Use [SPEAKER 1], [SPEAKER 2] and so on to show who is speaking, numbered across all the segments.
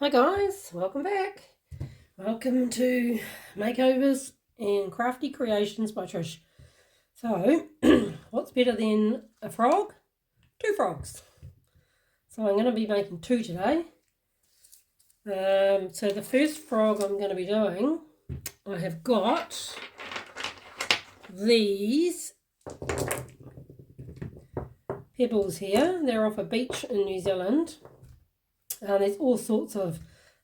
[SPEAKER 1] Hi guys, welcome back. Welcome to Makeovers and Crafty Creations by Trish. So, what's better than a frog? Two frogs. So I'm going to be making two today. So the first frog I'm going to be doing, I have got these pebbles here. They're off a beach in New Zealand. There's all sorts of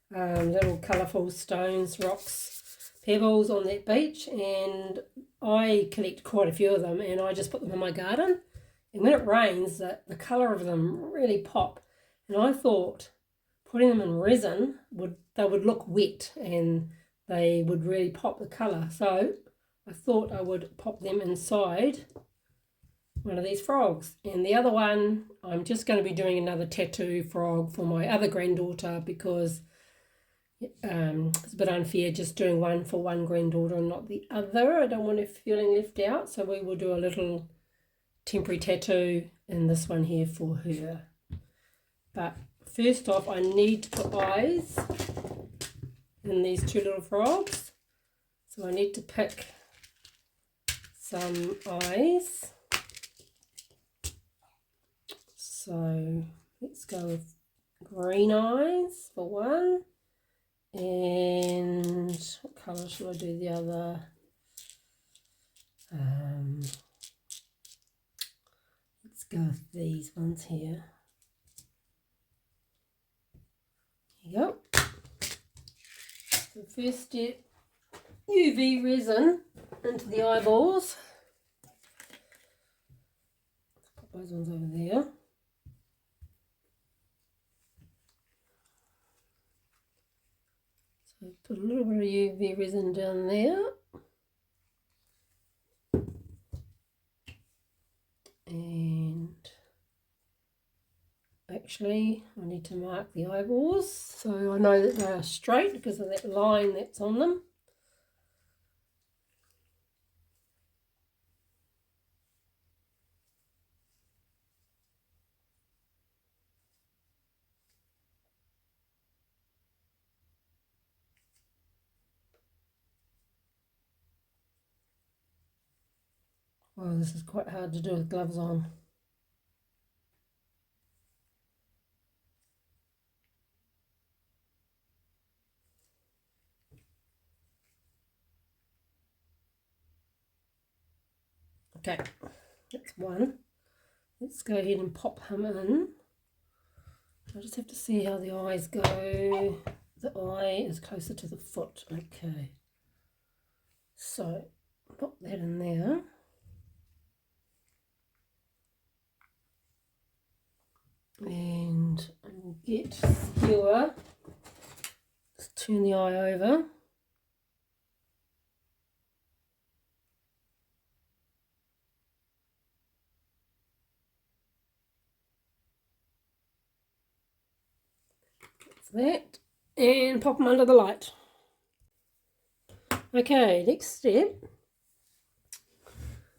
[SPEAKER 1] little colourful stones, rocks, pebbles on that beach, and I collect quite a few of them, and I just put them in my garden. And when it rains, the colour of them really pop. And I thought putting them in resin they would look wet and they would really pop the colour. So I thought I would pop them inside one of these frogs. And the other one, I'm just going to be doing another tattoo frog for my other granddaughter because it's a bit unfair just doing one for one granddaughter and not the other. I don't want her feeling left out, so we will do a little temporary tattoo in this one here for her. But first off, I need to put eyes in these two little frogs. So I need to pick some eyes. So let's go with green eyes for one. And what colour should I do the other? Let's go with these ones here. There you go. So first step, UV resin into the eyeballs. Put those ones over there. So put a little bit of UV resin down there. And actually I need to mark the eyeballs so I know that they are straight because of that line that's on them. Well, this is quite hard to do with gloves on. Okay, that's one. Let's go ahead and pop him in. I just have to see how the eyes go. The eye is closer to the foot. Okay. So, pop that in there. And I'll get skewer. Just turn the eye over. That and pop them under the light. Okay, next step,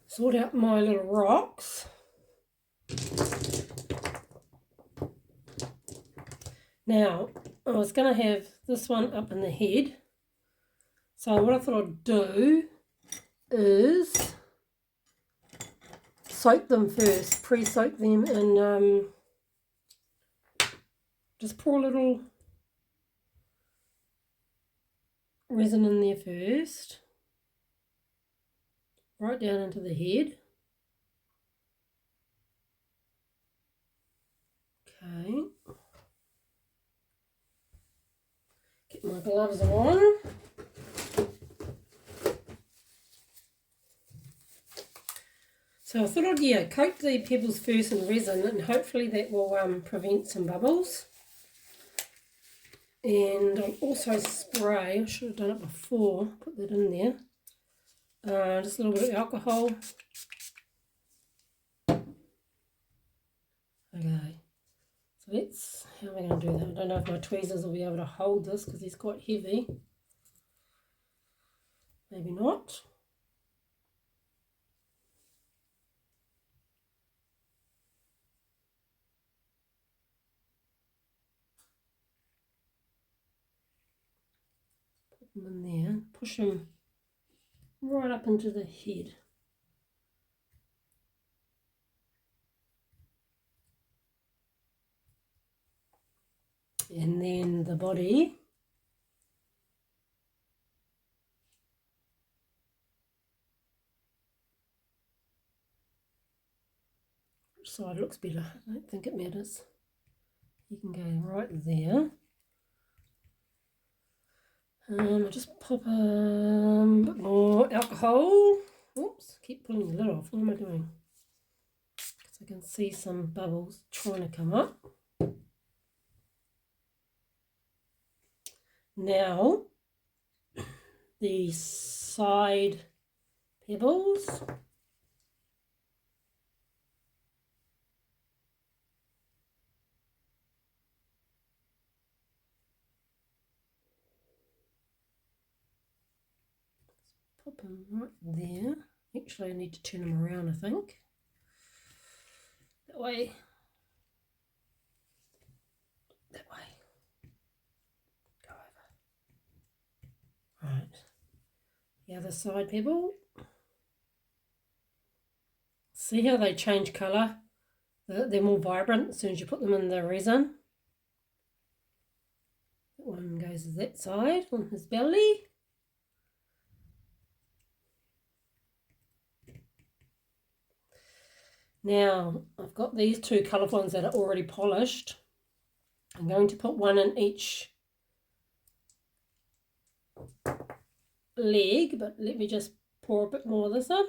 [SPEAKER 1] sort out my little rocks. Now, I was going to have this one up in the head, so what I thought I'd do is soak them first, pre-soak them, and just pour a little resin in there first, right down into the head. Okay. Get my gloves on. So I thought I'd coat the pebbles first in resin, and hopefully that will prevent some bubbles. And I'll also spray, I should have done it before, put that in there, just a little bit of alcohol. Okay, so how am I going to do that? I don't know if my tweezers will be able to hold this because it's quite heavy. Maybe not. Put them in there, push them right up into the head. And then the body. Which side looks better? I don't think it matters. You can go right there. I'll just pop a bit more alcohol. Oops, keep pulling the lid off. What am I doing? Because I can see some bubbles trying to come up. Now, the side pebbles. Pop them right there. Actually, I need to turn them around, I think. That way. That way. Go over. Right. The other side pebble. See how they change colour? They're more vibrant as soon as you put them in the resin. That one goes to that side on his belly. Now, I've got these two colourful ones that are already polished. I'm going to put one in each leg, but let me just pour a bit more of this in.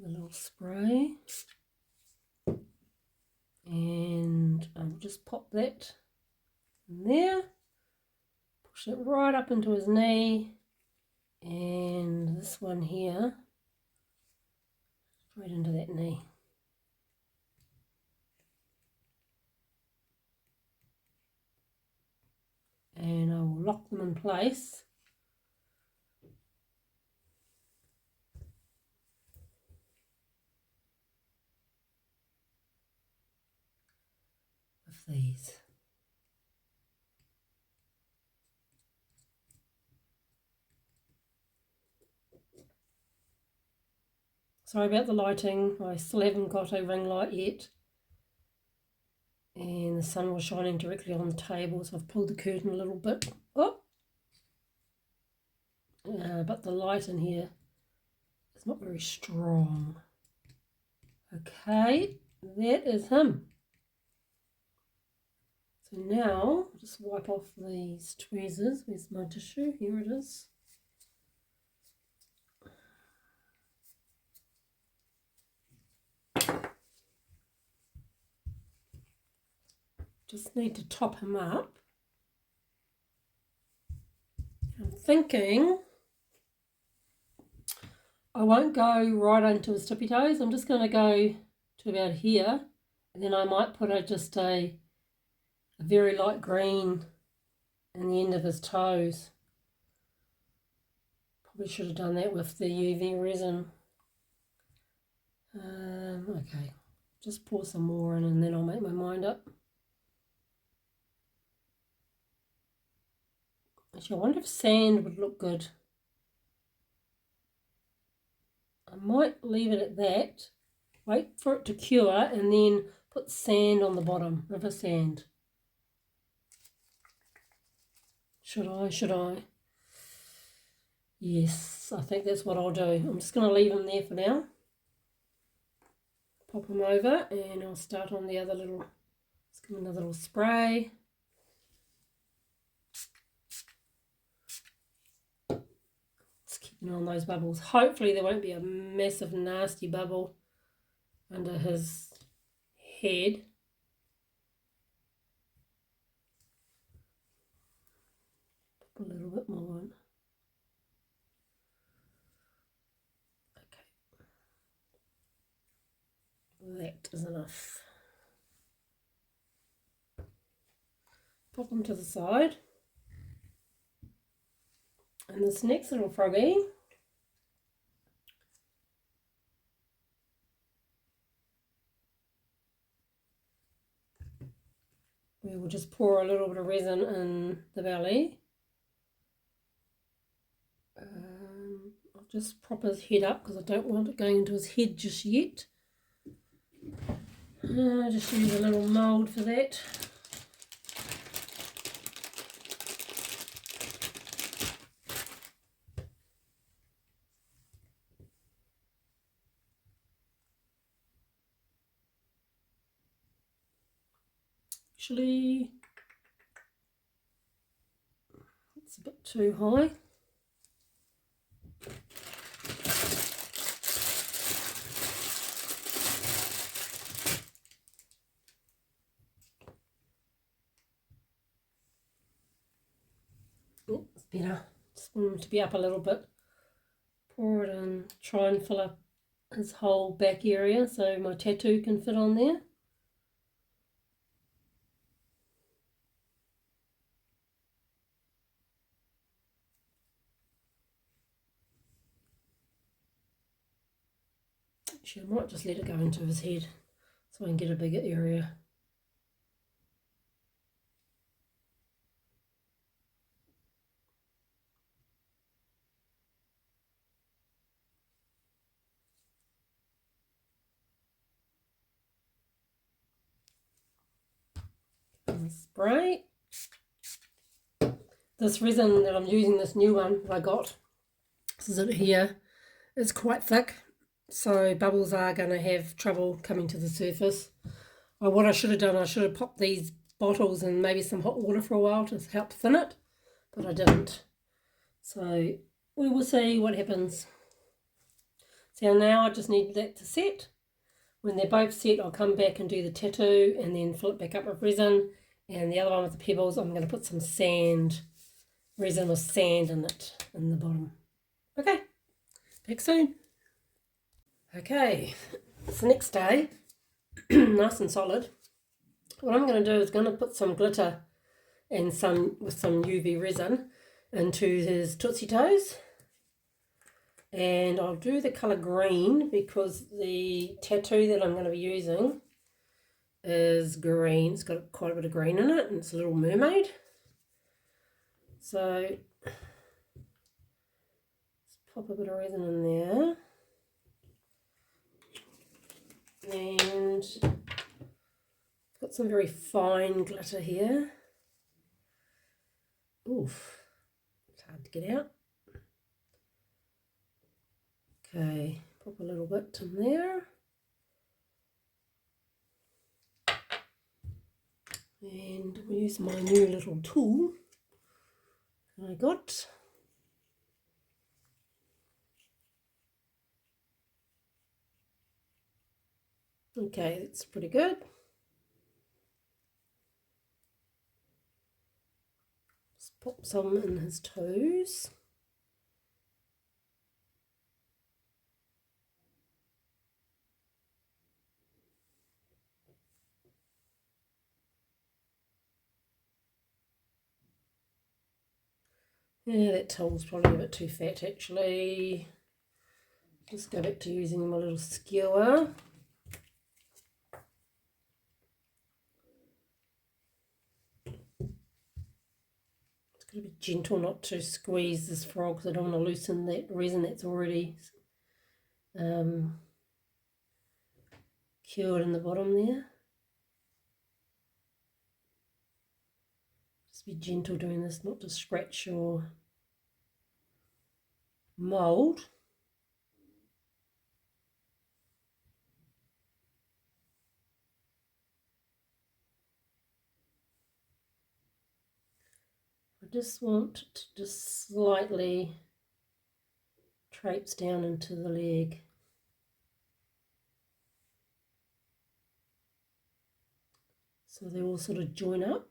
[SPEAKER 1] A little spray. And I'll just pop that in there. Push it right up into his knee. And this one here, right into that knee. And I will lock them in place. With these. Sorry about the lighting, I still haven't got a ring light yet. And the sun was shining directly on the table, so I've pulled the curtain a little bit. Oh! But the light in here is not very strong. Okay, that is him. So now, I'll just wipe off these tweezers. Where's my tissue? Here it is. Just need to top him up. I'm thinking I won't go right into his tippy toes. I'm just going to go to about here, and then I might put just a very light green in the end of his toes. Probably should have done that with the UV resin. Okay, just pour some more in and then I'll make my mind up. Actually, I wonder if sand would look good. I might leave it at that, wait for it to cure, and then put sand on the bottom, river sand. Should I? Yes, I think that's what I'll do. I'm just going to leave them there for now. Pop them over and I'll start on the other little, let's give them another little spray. Just keeping on those bubbles. Hopefully there won't be a massive nasty bubble under his head. Pop a little bit more in. That is enough. Pop them to the side. And this next little froggy, we will just pour a little bit of resin in the belly. I'll just prop his head up because I don't want it going into his head just yet. Just use a little mould for that. Actually, it's a bit too high. It's better. Just want him to be up a little bit. Pour it in, try and fill up his whole back area so my tattoo can fit on there. Actually, I might just let it go into his head so I can get a bigger area. And spray. This resin that I'm using, this new one that I got, this is it here, it's quite thick, so bubbles are going to have trouble coming to the surface. What I should have done, I should have popped these bottles in maybe some hot water for a while to help thin it, but I didn't. So we will see what happens. So now I just need that to set. When they're both set, I'll come back and do the tattoo and then fill it back up with resin. And the other one with the pebbles, I'm going to put some sand, resin with sand in it, in the bottom. Okay, back soon. Okay, it's the next day, nice and solid. What I'm going to do is going to put some glitter and with some UV resin into his Tootsie Toes. And I'll do the colour green because the tattoo that I'm going to be using is green. It's got quite a bit of green in it and it's a little mermaid. So let's pop a bit of resin in there. And I've got some very fine glitter here. Oof, it's hard to get out. Okay, pop a little bit in there. And we'll use my new little tool that I got. Okay, that's pretty good. Just pop some in his toes. Yeah, that tool's probably a bit too fat actually. Just go back to using my little skewer. It's got to be gentle not to squeeze this frog because I don't want to loosen that resin that's already cured in the bottom there. Just be gentle doing this, not to scratch your mould. I just want to just slightly traipse down into the leg. So they all sort of join up.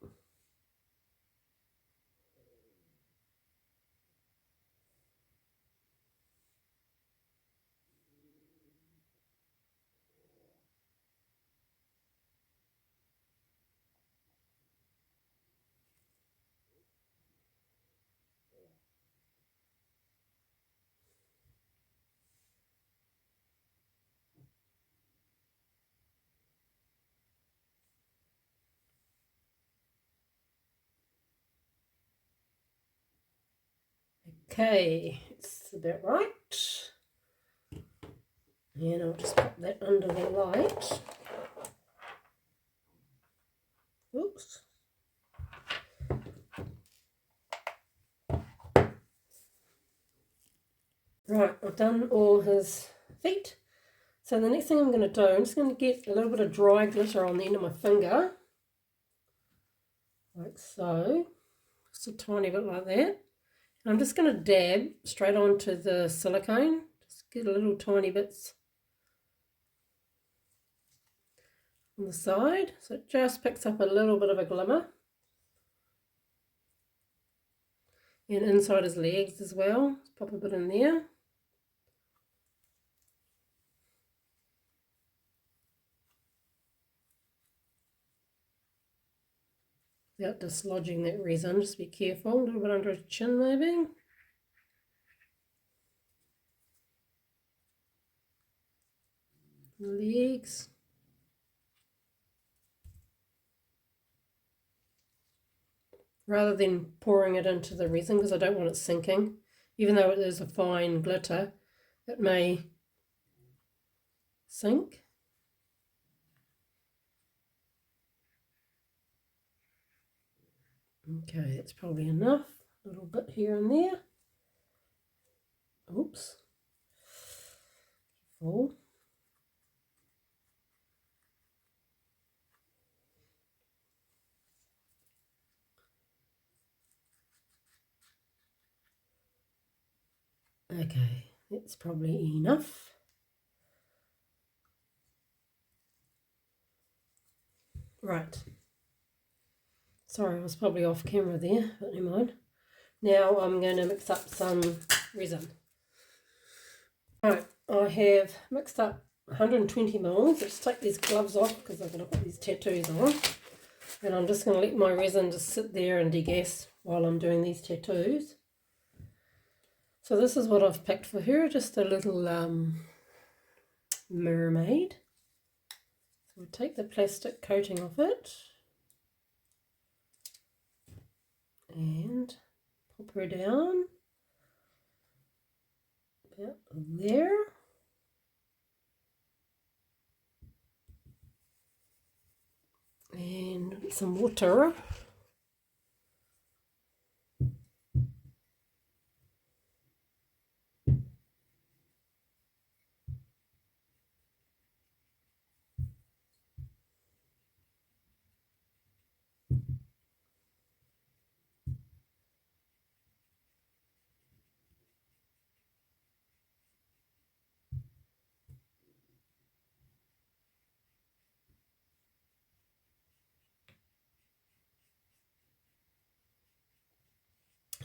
[SPEAKER 1] Okay, it's about right. And I'll just put that under the light. Oops. Right, I've done all his feet. So the next thing I'm going to do, I'm just going to get a little bit of dry glitter on the end of my finger. Like so. Just a tiny bit like that. And I'm just going to dab straight onto the silicone. Just get a little tiny bits on the side. So it just picks up a little bit of a glimmer. And inside his legs as well. Just pop a bit in there. Without dislodging that resin, just be careful. A little bit under his chin maybe. Legs. Rather than pouring it into the resin, because I don't want it sinking. Even though it is a fine glitter, it may sink. Okay, that's probably enough. A little bit here and there. Oops. Full. Okay, that's probably enough. Right. Sorry, I was probably off camera there, but never mind. Now I'm going to mix up some resin. Right, I have mixed up 120 mils. Let's take these gloves off because I'm going to put these tattoos on. And I'm just going to let my resin just sit there and degas while I'm doing these tattoos. So this is what I've picked for her, just a little mermaid. So we'll take the plastic coating off it and pop her down about there. And some water.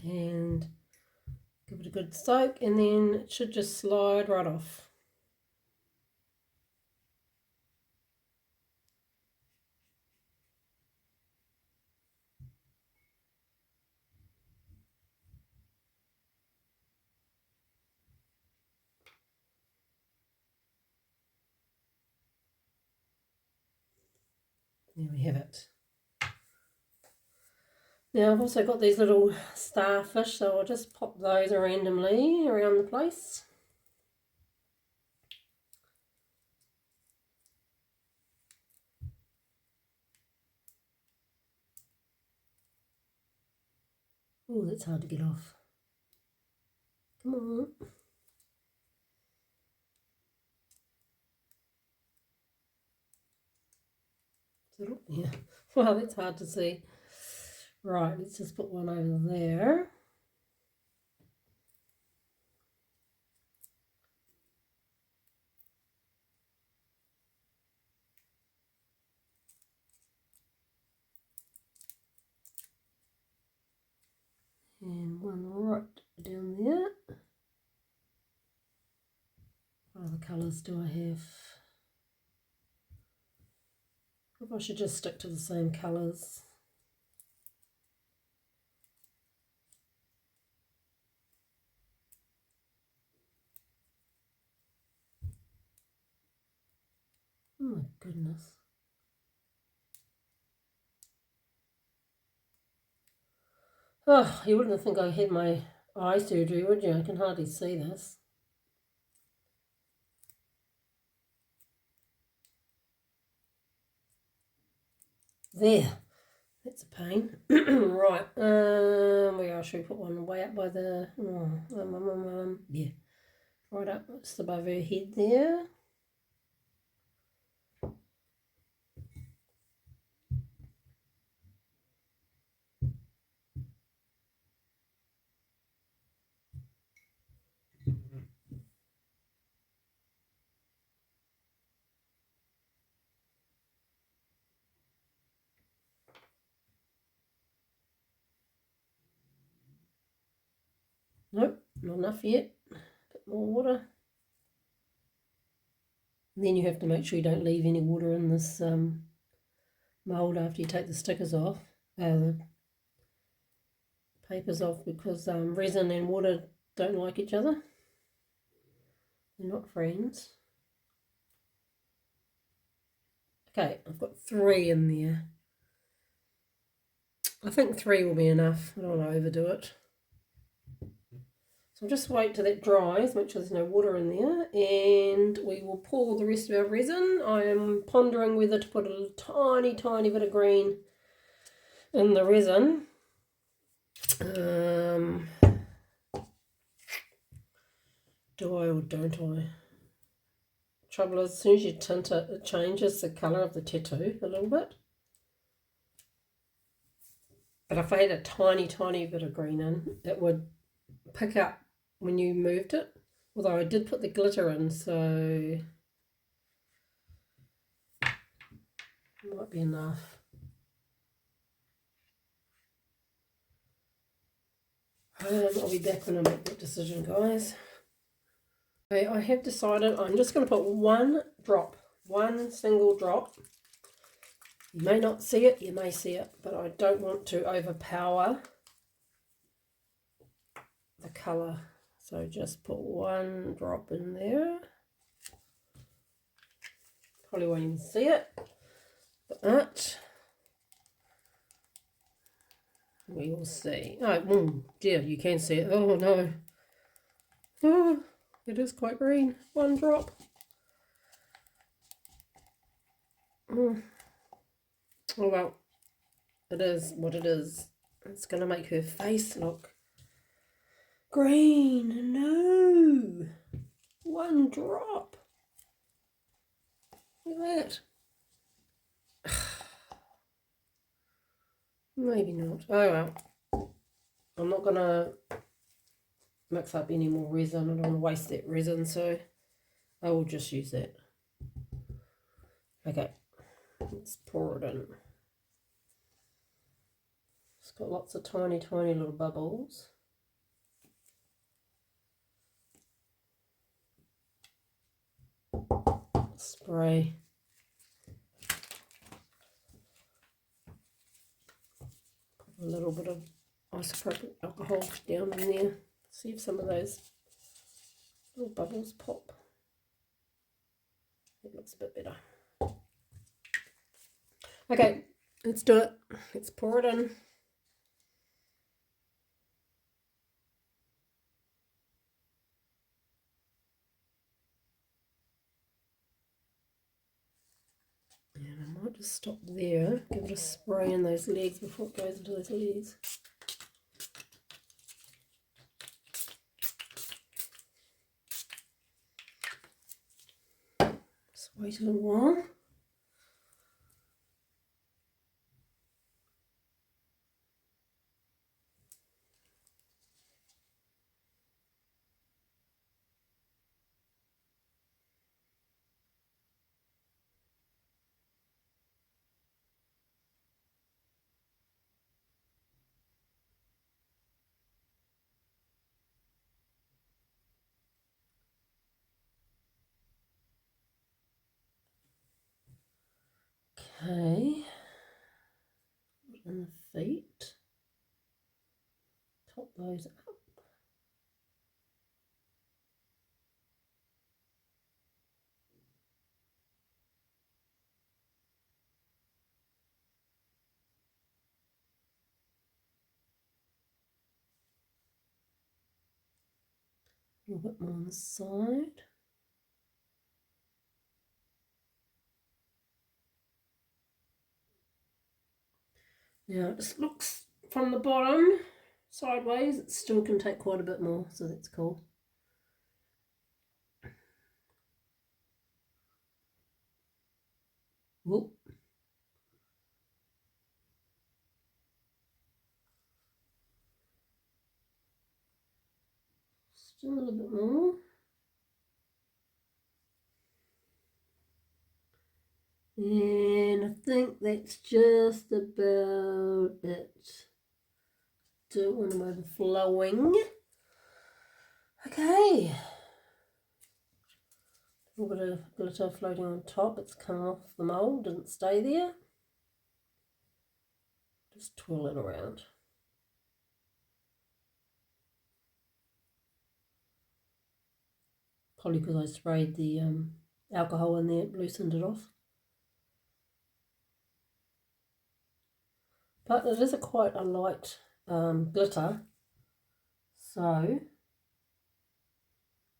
[SPEAKER 1] And give it a good soak, and then it should just slide right off. There we have it. Now I've also got these little starfish, so I'll just pop those randomly around the place. Oh, that's hard to get off. Come on. Is it up? Yeah. Well, that's hard to see. Right, let's just put one over there. And one right down there. What other colours do I have? Maybe I should just stick to the same colours. Oh my goodness. Oh, you wouldn't think I had my eye surgery, would you? I can hardly see this. There. That's a pain. Right. Where should we put one? Way up by the... yeah. Right up just above her head there. Nope, not enough yet. Bit more water. And then you have to make sure you don't leave any water in this mould after you take the stickers off, the papers off, because resin and water don't like each other. They're not friends. Okay, I've got 3 in there. I think 3 will be enough. I don't want to overdo it. So I'll just wait till that dries, make sure there's no water in there, and we will pour the rest of our resin. I am pondering whether to put a tiny, tiny bit of green in the resin. Do I or don't I? Trouble is, as soon as you tint it, it changes the colour of the tattoo a little bit. But if I had a tiny, tiny bit of green in, it would pick up when you moved it. Although I did put the glitter in, so it might be enough. I'll be back when I make that decision, guys. Okay, I have decided I'm just going to put one single drop. You may not see it, you may see it, but I don't want to overpower the colour. So just put one drop in there. Probably won't even see it, but we will see. Oh, dear, you can see it. Oh, no. Oh, it is quite green. One drop. Oh, well, it is what it is. It's going to make her face look green. No. One drop. Look at that. Maybe not. Oh, well. I'm not going to mix up any more resin. I don't want to waste that resin, so I will just use that. Okay, let's pour it in. It's got lots of tiny, tiny little bubbles. Spray. Put a little bit of isopropyl alcohol down in there. See if some of those little bubbles pop. It looks a bit better. Okay, let's do it. Let's pour it in. And I might just stop there, give it a spray in those legs before it goes into those legs. Just wait a little while. Okay, and the feet, top those up. A little bit more on the side. Now it just looks from the bottom sideways, it still can take quite a bit more, so that's cool. Whoop. Still a little bit more. And I think that's just about it. Don't want them overflowing. Okay. A little bit of glitter floating on top. It's come off the mould, didn't stay there. Just twirl it around. Probably because I sprayed the alcohol in there, it loosened it off. But it is quite a light glitter, so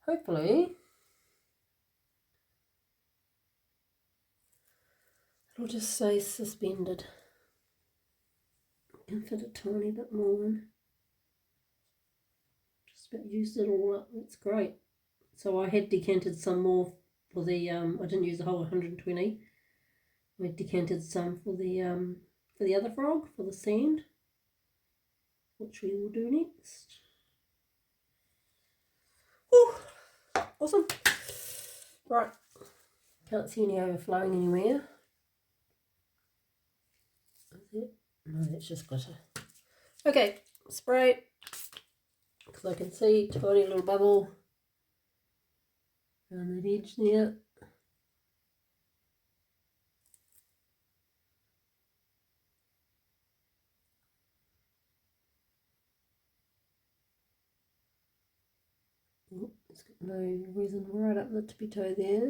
[SPEAKER 1] hopefully it'll just stay suspended. I can fit a tiny bit more in. Just about used it all up, that's great. So I had decanted some more for the, I didn't use the whole 120. I decanted some for the other frog, for the sand, which we will do next. Whew, awesome. Right, can't see any overflowing anywhere. Is it? No, that's just glitter. Okay, spray, because I can see tiny little bubble around that edge there. Oh, it's got no resin right up the tippy toe there.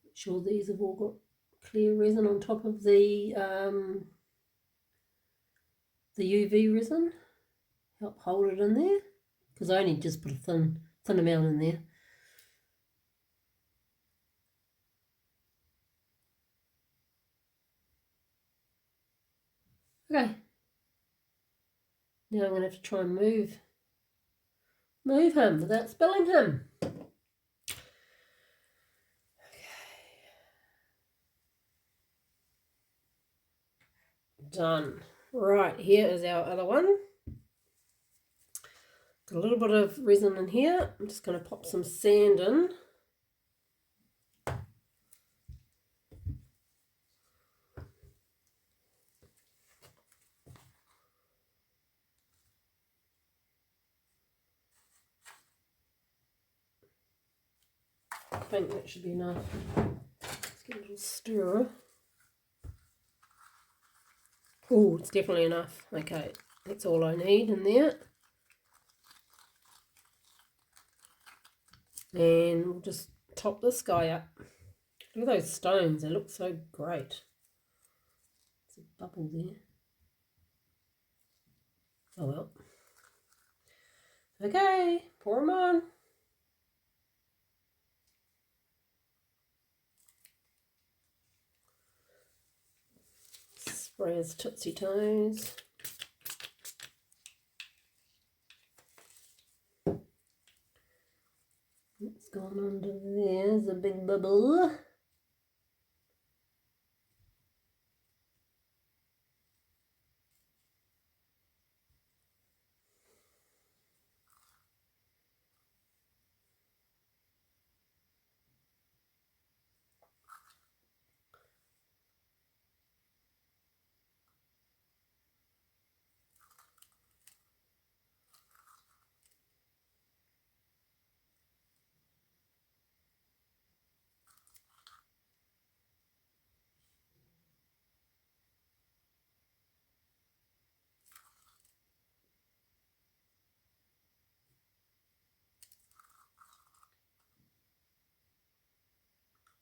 [SPEAKER 1] Make sure these have all got clear resin on top of the UV resin. Help hold it in there, because I only just put a thin amount in there. Okay. Now I'm going to have to try and move him without spilling him. Done. Right, here is our other one. Got a little bit of resin in here. I'm just going to pop some sand in. I think that should be enough. Let's get a little stir. Oh, it's definitely enough. Okay, that's all I need in there. And we'll just top this guy up. Look at those stones, they look so great. There's a bubble there. Oh well. Okay, pour them on. Spray his tootsie toes. It's gone under there. There's a big bubble.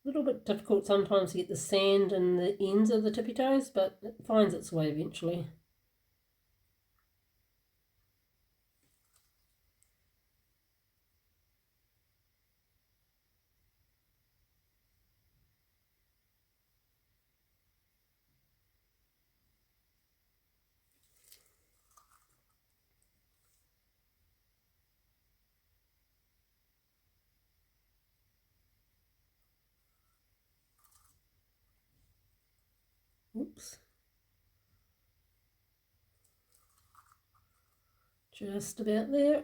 [SPEAKER 1] A little bit difficult sometimes to get the sand in the ends of the tippy toes, but it finds its way eventually. Oops. Just about there.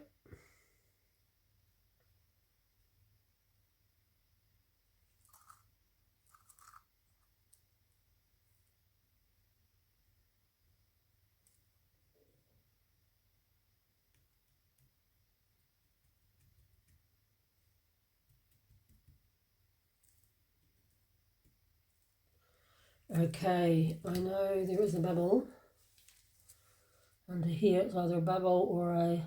[SPEAKER 1] Okay, I know there is a bubble under here. It's either a bubble or a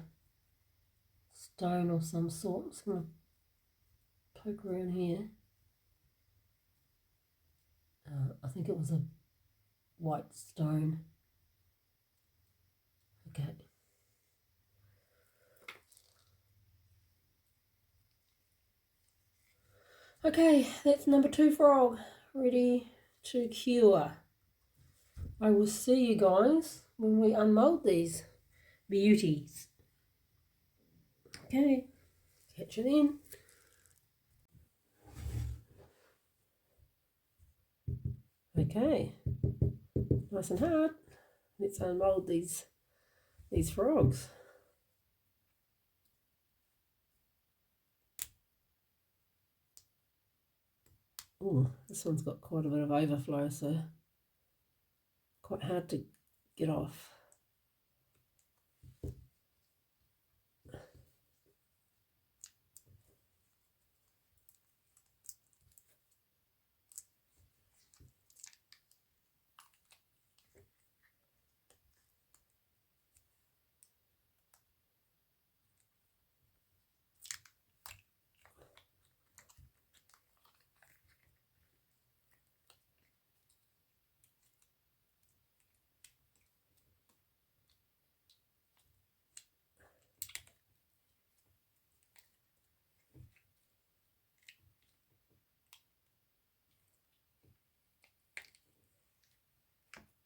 [SPEAKER 1] stone of some sort. I'm just going to poke around here. I think it was a white stone. Okay. Okay, that's number 2 frog, ready to cure. I will see you guys when we unmold these beauties. Okay, catch you then. Okay, nice and hard. Let's unmold these frogs. Oh, this one's got quite a bit of overflow, so quite hard to get off.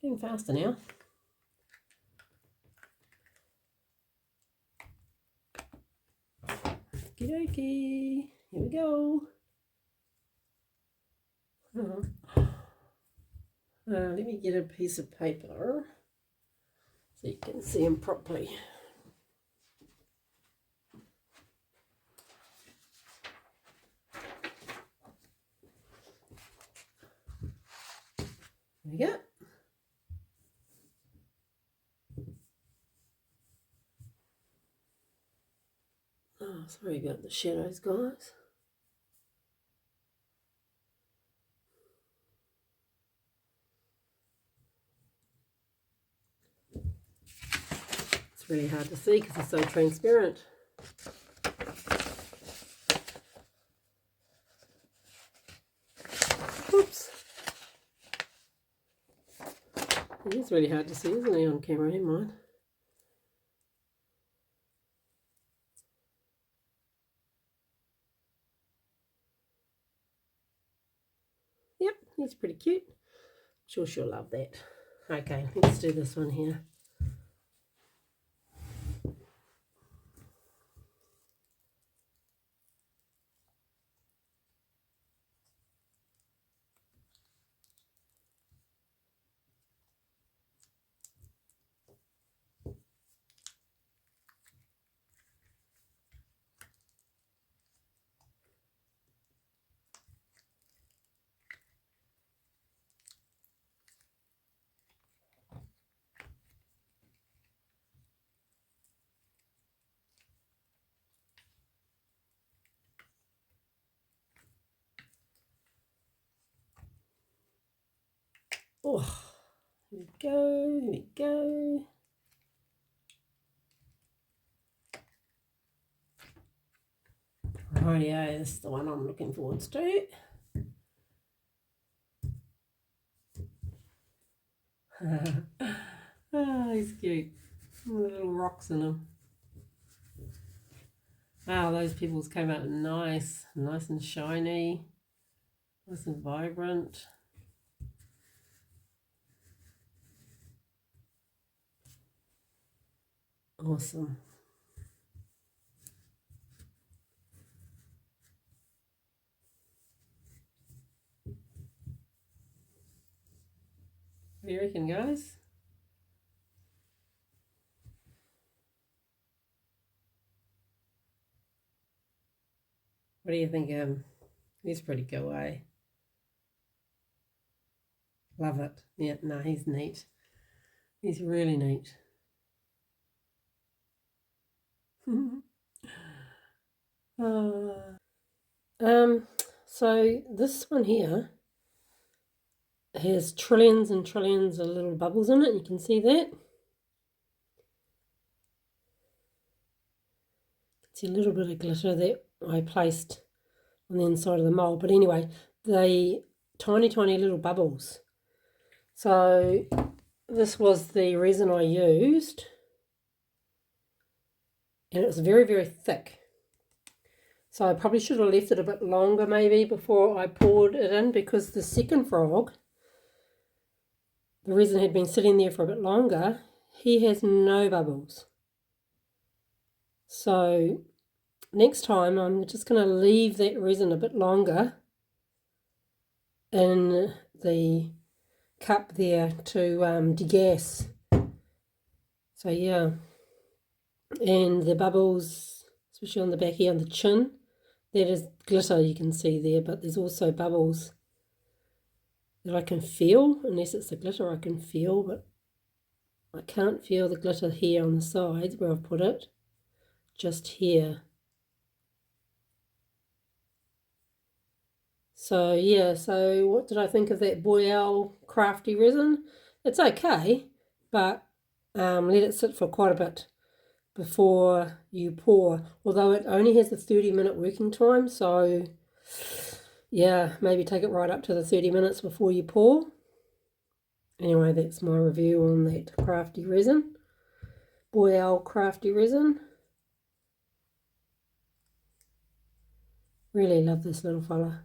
[SPEAKER 1] Getting faster now. Okie dokie, here we go. Let me get a piece of paper so you can see them properly. There we go. Oh, sorry about the shadows, guys. It's really hard to see because it's so transparent. Oops. It is really hard to see, isn't it, on camera? Never mind. Yep, he's pretty cute. I'm sure she'll love that. Okay, let's do this one here. Oh, here we go, here we go. Rightio, this is the one I'm looking forward to. Oh, he's cute. Little rocks in him. Wow, those pebbles came out nice and shiny, nice and vibrant. Awesome. What do you reckon, guys? What do you think of him? He's pretty cool, eh? Love it. Yeah, no, he's neat. He's really neat. So this one here has trillions and trillions of little bubbles in it. You can see that. See a little bit of glitter that I placed on the inside of the mould. But anyway, they tiny little bubbles. So this was the resin I used, and it was very thick. So I probably should have left it a bit longer maybe before I poured it in, because the second frog, the resin had been sitting there for a bit longer. He has no bubbles. So next time I'm just going to leave that resin a bit longer in the cup there to degas. So yeah, and the bubbles, especially on the back here on the chin, that is glitter you can see there, but there's also bubbles that I can feel. Unless it's the glitter I can feel, but I can't feel the glitter here on the sides where I've put it, just here. So yeah, so what did I think of that Boy Owl crafty resin? It's okay, but let it sit for quite a bit before you pour, although it only has a 30-minute working time, so yeah, maybe take it right up to the 30 minutes before you pour. Anyway, that's my review on that crafty resin, Boy Owl crafty resin. Really love this little fella.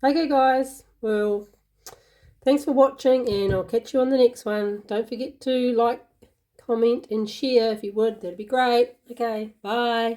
[SPEAKER 1] Okay guys, well, thanks for watching, and I'll catch you on the next one. Don't forget to like, comment and share if you would. That'd be great. Okay, bye.